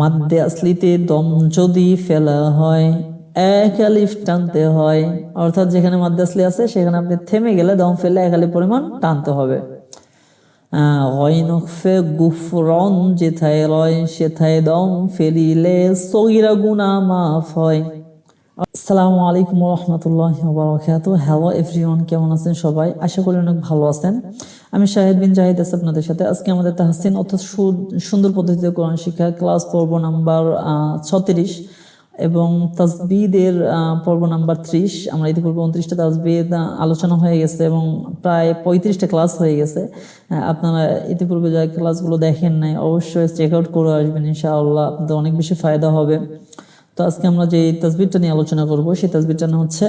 মাদ্দে আসলিতে দম যদি ফেলা হয় এক আলিফ টানতে হয়, অর্থাৎ যেখানে মাদ্দে আসলি আছে সেখানে আপনি থেমে গেলে দম ফেললে এক আলিফ পরিমাণ টানতে হবে। গয়নফে গুফরন যেথায় রয় সেথায় দম ফেলিলে সগীরা গুনাহ মাফ হয়। আসসালামু আলাইকুম রহমতুল্লাহি ওয়া বারাকাতুহু। হ্যালো এভরিওয়ান, কেমন আছেন সবাই? আশা করি অনেক ভালো আছেন। আমি শাহিদ বিন জাহিদ আছি আপনাদের সাথে। আজকে আমাদের তাহসিন অর্থাৎ সুন্দর পদ্ধতিতে কোরআন শিক্ষা ক্লাস পর্ব নাম্বার 36 এবং তাজবিদের পর্ব নাম্বার 30। আমরা ইতিপূর্বে 29টা তাজবিদ আলোচনা হয়ে গেছে এবং প্রায় 35টা ক্লাস হয়ে গেছে। আপনারা ইতিপূর্বে যে ক্লাসগুলো দেখেন নাই অবশ্যই চেক আউট করে আসবেন, ইনশাআল্লাহ আপনাদের অনেক বেশি ফায়দা হবে। তো আজকে আমরা যে তাসবিহটা নিয়ে আলোচনা করব সেই তাসবিহটা নাম হচ্ছে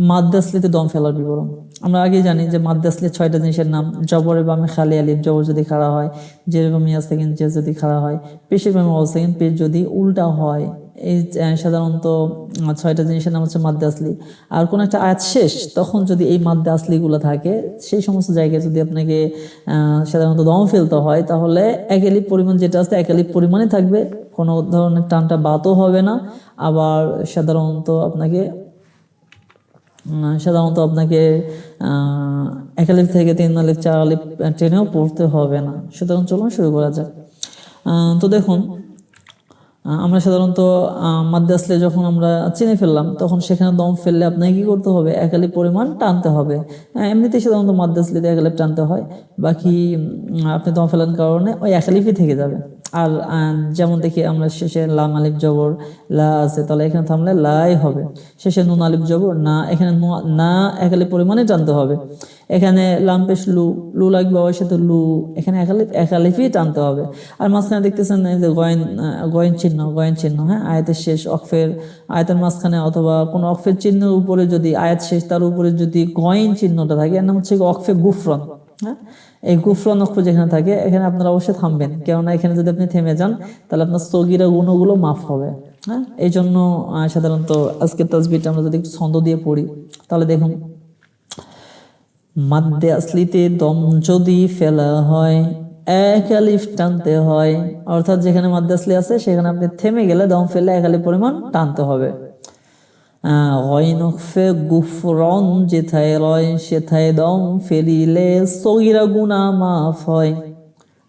মাদ্দে আসলিতে দম ফেলার বিবরণ। আমরা আগে জানি যে মাদ্দে আসলি 6টা জিনিসের নাম। জবরের বামে খালি আলিফ, জবর যদি খাড়া হয়, জের বামে ইয়া সেকেন্ড জের যদি খাড়া হয়, পেশের বামে ওয়াও সেকেন্ড পেশ যদি উল্টা হয়। এই সাধারণত 6টা জিনিসের নাম হচ্ছে মাদ্দে আসলি। আর কোন একটা আয়াত শেষ তখন যদি এই মাদ্দে আসলিগুলো থাকে, সেই সমস্ত জায়গায় যদি আপনাকে সাধারণত দম ফেলতে হয় তাহলে এক আলিফ পরিমাণ যেটা আছে এক আলিফ পরিমাণে থাকবে, কোনো ধরনের টানটা বাতও হবে না। আবার সাধারণত আপনাকে এক আলিফ থেকে 3 আলিফ 4 আলিফ টেনেও পড়তে হবে না। সুতরাং চলুন শুরু করা যাক। তো দেখুন, আমরা সাধারণত মাদ্দে আসলি যখন আমরা চিনে ফেললাম তখন সেখানে দম ফেললে আপনাকে কি করতে হবে? এক আলিফ পরিমাণ টানতে হবে। এমনিতেই সাধারণত মাদ্দে আসলিতে এক আলিফ টানতে হয়, বাকি আপনি দম ফেলার কারণে ওই এক আলিফই থেকে যাবে। আর যেমন দেখি আমরা শেষে লাম আলিফ জবর লা আছে, তাহলে এখানে থামলে লাই হবে। শেষে নুন আলিফ জবর না, এখানে না এক আলিফ পরিমাণে টানতে হবে। এখানে লাম পেশ লু, লু লাগবে ওর সাথে লু, এখানে এক আলিফই টানতে হবে। আর মাঝখানে দেখতেছেন যে গয়েন চিহ্ন, হ্যাঁ, আয়াতের শেষ অক্ফের আয়াতের মাঝখানে অথবা কোনো অক্ফের চিহ্নের উপরে যদি আয়াত শেষ তার উপরে যদি গয়েন চিহ্নটা থাকে, এর নাম হচ্ছে অক্ফে গুফরন। হ্যাঁ, এই গুফরন অক্ষ যেখানে থাকে এখানে আপনারা অবশ্যই থামবেন, কেননা এখানে যদি আপনি থেমে যান তাহলে আপনার সগীরা গুণগুলো মাফ হবে। হ্যাঁ, এই জন্য সাধারণত আজকের তাসবিহটা আমরা যদি ছন্দ দিয়ে পড়ি তাহলে দেখুন, মাদ্দে আসলিতে দম যদি ফেলা হয় এক আলিফ টানতে হয়, অর্থাৎ যেখানে মাদ্দে আসলি আছে সেখানে আপনি থেমে গেলে দম ফেললে এক আলিফ পরিমাণ টানতে হবে। গয়নফে গুফরন যেথায় রয় সেথায় দম ফেলিলে সগীরা গুনাহ মাফ হয়।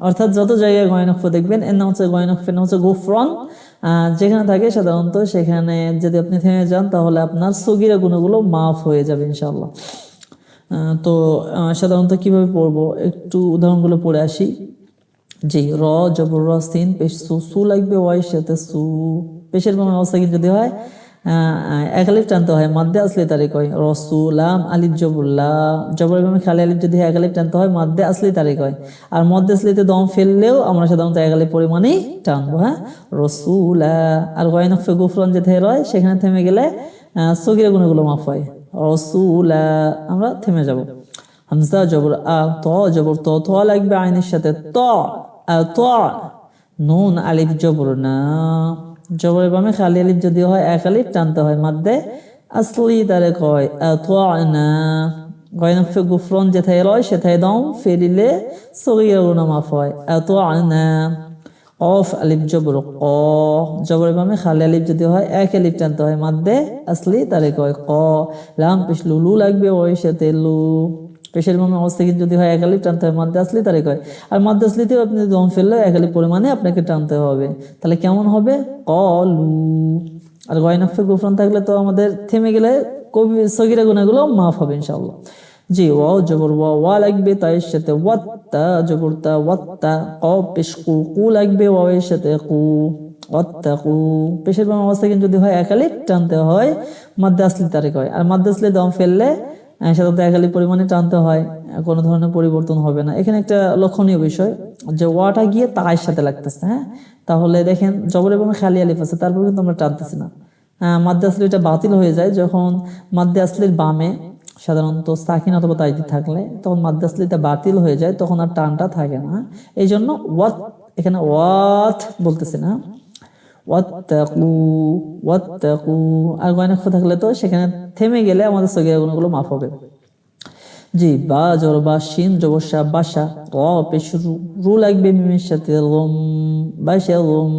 অর্থাৎ যত জায়গায় গয়নফ দেখবেন এর নাম হচ্ছে গয়নফের নাম হচ্ছে গুফরন। যেখানে থাকে সাধারণত সেখানে যদি আপনি থেমে যান তাহলে আপনার সগীরা গুনাহগুলো মাফ হয়ে যাবে ইনশাআল্লাহ। তো সাধারণত কিভাবে পড়বো একটু উদাহরণগুলো পড়ে আসি। জি, র জবর র সিন পেশ সু লাগবে ওয়াই সাথে সু, পেশের বামে অবস্থা যদি হয় এক আলিফ টানতে হয়, মাদ্দে আসলি তারিখ হয় রসুলাম আলিফ জবুল্লা, জবরের বামে খালি আলিফ যদি এক আলিফ টানতে হয় মাদ্দে আসলি তারিখ হয়। আর মদ্দে আসলিতে দম ফেললেও আমরা সাধারণত এক আলিফ পরিমাণেই টানবো। হ্যাঁ, রসুলা। আর গয়নফে গুফরন যেতে হয় সেখানে থেমে গেলে সগীরা গুনাহগুলো মাফ হয়। রসুলা, আমরা থেমে যাব। হামজা জবর আ, ত জবর ত লাগবে আইনের সাথে ত, ত। নুন আলিফ জবর না, জবরের বামে খালি আলিফ যদি হয় এক আলিফ টানতে হয়, মাদ্দে আসলি তারে কয় আতওয়ানা। গয়নফে গুফরন যেথায় রয় সেথায় দম ফেলিলে সগীরা গুনাহ মাফ হয়, আতওয়ানা। কফ আলিফ জবর ক, জবরের বামে খালি আলিফ যদি হয় এক আলিফ টানতে হয়, মাদ্দে আসলি তারে কয় ক। লাম পেশ লু, লু লাগবে ওই সাথে লু, পেশের বামে অবস্থা যদি হয় এক আলিফ টানতে হয়, মাদ্দে আসলি তারে কয়। আর মাদ্দে আসলিতেও আপনি দম ফেললে এক আলিফ পরিমাণে আপনাকে টানতে হবে, তাহলে কেমন হবে? কলু। আর গয়নফে গুফরন থাকলে তো আমাদের থেমে গেলে সগীরা গুনাহগুলো মাফ হবে ইনশাআল্লাহ। জি, ওয়াও জবর ওয়া লাগবে তার সাথে ওয়াত্তা জবর তা ওয়াত্তা, কফ পেশ কু লাগবে ওয়াও এর সাথে কু, ওয়াত্তাকু। পেশের বাম অবস্থা কিন্তু যদি হয় এক আলিফ টানতে হয়, মাদ্দে আসলি তারিখ হয়। আর মাদ্দে আসলি দম ফেললে সাধারণত এক আলিফ পরিমাণে টানতে হয়, কোনো ধরনের পরিবর্তন হবে না। এখানে একটা লক্ষণীয় বিষয় যে ওয়াটা গিয়ে তার সাথে লাগতেছে। হ্যাঁ, তাহলে দেখেন জবর এবং খালি আলিফ আছে তারপর কিন্তু আমরা টানতেছি না। মাদ্দে আসলিটা বাতিল হয়ে যায় যখন মাদ্দে আসলির বামে সাধারণত সাকিন অথবা তাইদি থাকলে, তখন মাদ্দে আসলিটা বাতিল হয়ে যায়, তখন আর টানটা থাকে না। এই জন্য ওয়াত, এখানে ওয়াত বলতেছি না, ওয়াত্তাকু ওয়াত্তাকু। আর গয়নফ থাকলে তো সেখানে থেমে গেলে আমাদের সগীরা গুনাহগুলো মাফ হবে। জি, বা জবর বা, শিন জবর শা বাসা, র পেশ রু লাগবে মিমের সাথে রুম, বাসা রুম।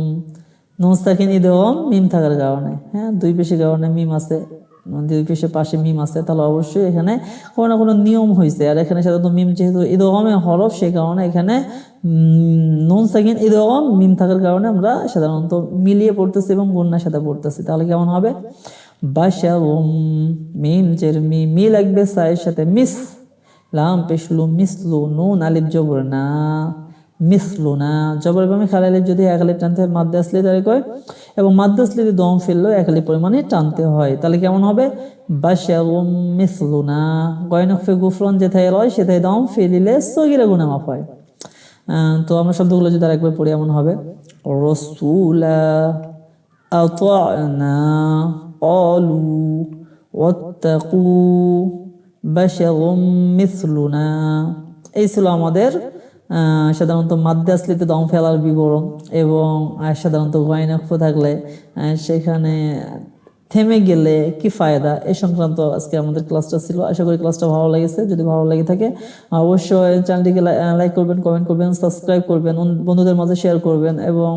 নুন সাকিন ইদগম মিম থাকার কারণে, হ্যাঁ দুই পেশে কারণে মিম আছে, দুই পেশে পাশে মিম আছে, তাহলে অবশ্যই এখানে কোনো না কোনো নিয়ম হয়েছে। আর এখানে সাধারণত মিম যেহেতু ইদগমে হরফ, সেই কারণে এখানে নুন সাকিন ইদগম মিম থাকার কারণে আমরা সাধারণত মিলিয়ে পড়তেছি এবং গুণনার সাথে পড়তেছি। তাহলে কেমন হবে? বাশারুম, মিম জের মি, মি লাগবে সায়ের সাথে, মিস লাম পেশলু মিসলু, নুন আলিফ জবর না, মিসলু না, জবর বামে খালি আলিফ যদি এক আলিফ টানতে হয় মাদ্দে আসলে তাহলে কয়, এবং মাদ্দে আসলে যদি দম ফেললেও এক আলিফ পরিমাণে টানতে হয়। তাহলে কেমন হবে? বাশারুম মিসলু না, গয়নফে গুফরন যেথায় রয় সেথায় দম ফেলিলে সগিরা গুনা মাফ হয়। তো আমরা শব্দগুলো যদি আরেকবার পড়ি এমন হবে, রসুলা, আতা'না, ক্বালু, ওয়াত্তাকু, বাশারুম মিসলুনা। এই ছিল আমাদের সাধারণত মাদ্দে আসলিতে দম ফেলার বিবরণ। এবং সাধারণত গয়নাক্ষ থাকলে সেখানে থেমে গেলে কি ফায়দা, এই সংক্রান্ত আজকে আমাদের ক্লাসটা ছিল। আশা করি ক্লাসটা ভালো লেগেছে। যদি ভালো লেগে থাকে অবশ্যই চ্যানেলটিকে লাইক করবেন, কমেন্ট করবেন, সাবস্ক্রাইব করবেন, বন্ধুদের মাঝে শেয়ার করবেন, এবং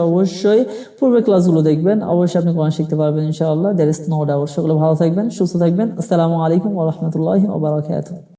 অবশ্যই পূর্বের ক্লাসগুলো দেখবেন। অবশ্যই আপনি কোরআন শিখতে পারবেন ইনশাআল্লাহ, দেয়ার ইজ নো ডাউট। সকলে ভালো থাকবেন, সুস্থ থাকবেন। আসসালামু আলাইকুম ওয়া রাহমাতুল্লাহি ওয়া বারাকাতুহু।